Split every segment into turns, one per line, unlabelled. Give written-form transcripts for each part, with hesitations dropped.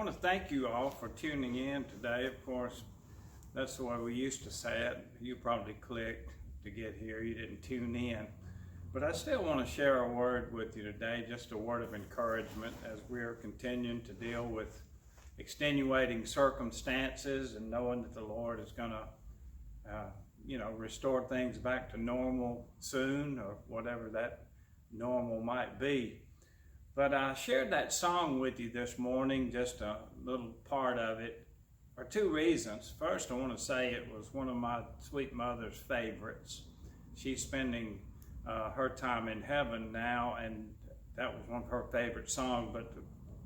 want to thank you all for tuning in today. Of course, that's the way we used to say it. You probably clicked to get here. You didn't tune in. But I still want to share a word with you today, just a word of encouragement as we are continuing to deal with extenuating circumstances and knowing that the Lord is going to, restore things back to normal soon, or whatever that normal might be. But I shared that song with you this morning, just a little part of it, for two reasons. First, I want to say it was one of my sweet mother's favorites. She's spending her time in heaven now, and that was one of her favorite songs. But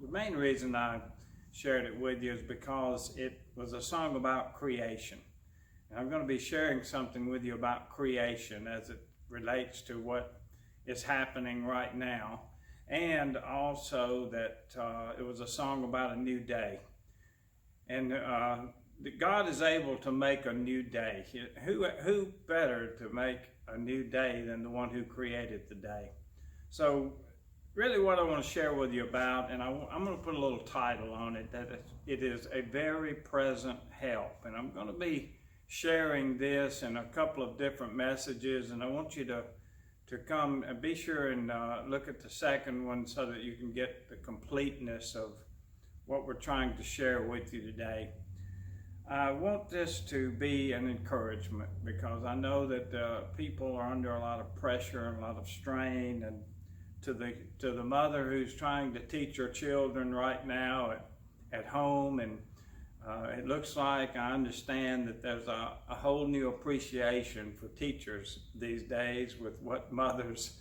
the main reason I shared it with you is because it was a song about creation. And I'm going to be sharing something with you about creation as it relates to what is happening right now. And also that it was a song about a new day. And that God is able to make a new day. Who better to make a new day than the one who created the day? So really what I want to share with you about, and I'm going to put a little title on it, that it is a very present help. And I'm going to be sharing this in a couple of different messages, and I want you to come and be sure and look at the second one so that you can get the completeness of what we're trying to share with you today. I want this to be an encouragement because I know that people are under a lot of pressure and a lot of strain, and to the mother who's trying to teach her children right now at home, and it looks like, I understand that there's a whole new appreciation for teachers these days with what mothers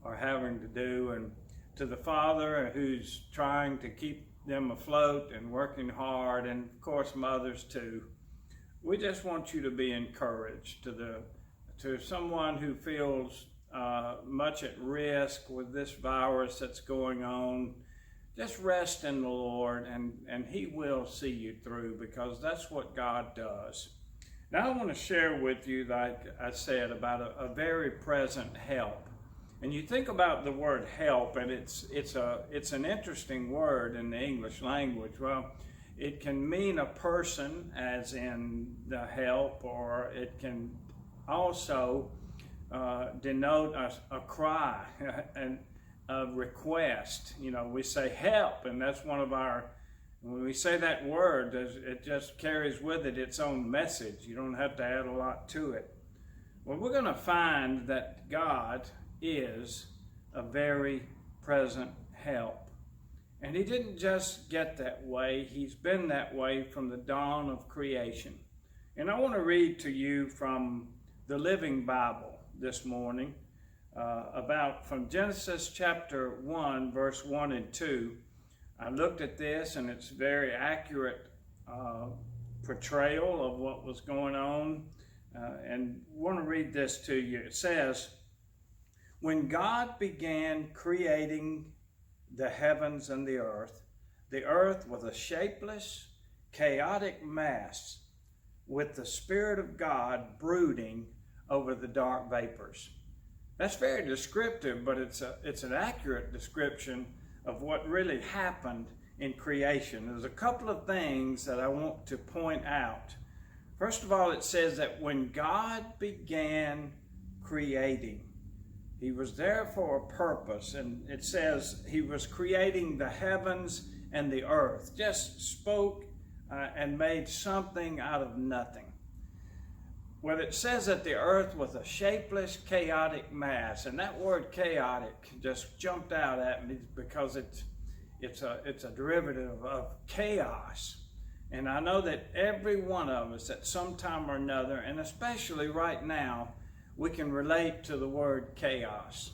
are having to do, and to the father who's trying to keep them afloat and working hard, and of course mothers too. We just want you to be encouraged. To someone who feels much at risk with this virus that's going on, just rest in the Lord, and He will see you through, because that's what God does. Now I want to share with you, like I said, about a very present help. And you think about the word help, and it's an interesting word in the English language. Well, it can mean a person, as in the help, or it can also denote a cry and a request. We say help, and that's one of our, when we say that word, it just carries with it its own message. You don't have to add a lot to it. Well, we're going to find that God is a very present help. And He didn't just get that way. He's been that way from the dawn of creation. And I want to read to you from the Living Bible this morning, from Genesis chapter 1, verse 1 and 2. I looked at this, and it's very accurate portrayal of what was going on, and want to read this to you. It says, "When God began creating the heavens and the earth was a shapeless, chaotic mass with the Spirit of God brooding over the dark vapors." That's very descriptive, but it's an accurate description of what really happened in creation. There's a couple of things that I want to point out. First of all, it says that when God began creating, He was there for a purpose, and it says He was creating the heavens and the earth. Just spoke and made something out of nothing. Well, it says that the earth was a shapeless, chaotic mass, and that word chaotic just jumped out at me because it's a derivative of chaos. And I know that every one of us at some time or another, and especially right now, we can relate to the word chaos.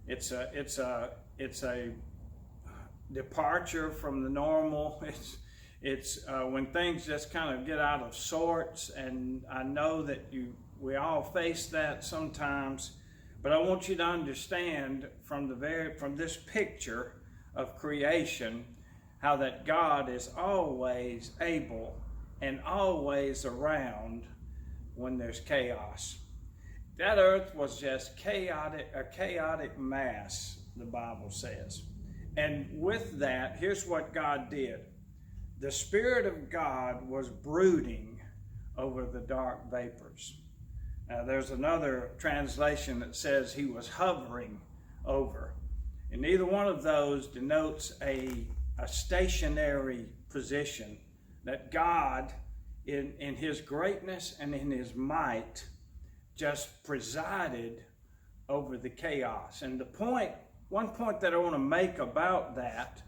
It's a departure from the normal. It's when things just kind of get out of sorts, and I know that we all face that sometimes. But I want you to understand from this picture of creation, how that God is always able and always around when there's chaos. That earth was just a chaotic mass, the Bible says. And with that, here's what God did. the Spirit of God was brooding over the dark vapors. There's another translation that says he was hovering over. And neither one of those denotes a stationary position, that God, in his greatness and in his might, just presided over the chaos. And one point that I want to make about that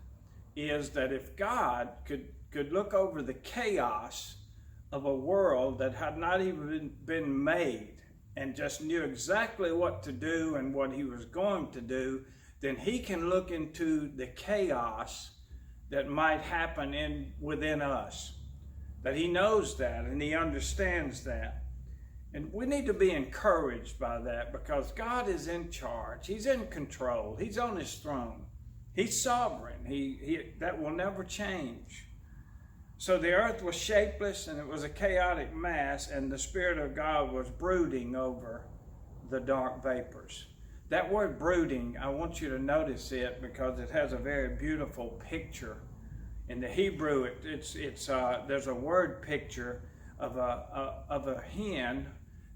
is that if God could look over the chaos of a world that had not even been made and just knew exactly what to do and what he was going to do, then he can look into the chaos that might happen within us. That he knows that and he understands that. And we need to be encouraged by that, because God is in charge. He's in control. He's on his throne. He's sovereign. That will never change. So the earth was shapeless and it was a chaotic mass, and the Spirit of God was brooding over the dark vapors. That word brooding, I want you to notice it because it has a very beautiful picture. In the Hebrew, there's a word picture of a hen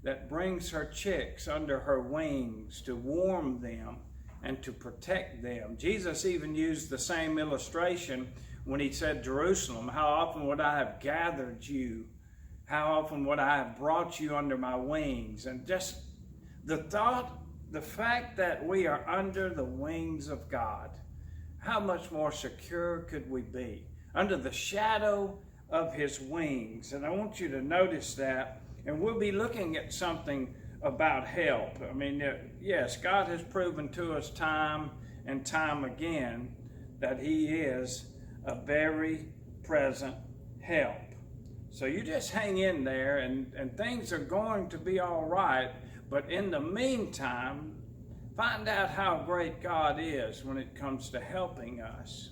that brings her chicks under her wings to warm them and to protect them. Jesus even used the same illustration when he said, Jerusalem, how often would I have gathered you? How often would I have brought you under my wings? And just the fact that we are under the wings of God, how much more secure could we be? Under the shadow of his wings. And I want you to notice that. And we'll be looking at something about help. I mean, yes, God has proven to us time and time again that he is a very present help. So you just hang in there, and things are going to be all right. But in the meantime, find out how great God is when it comes to helping us.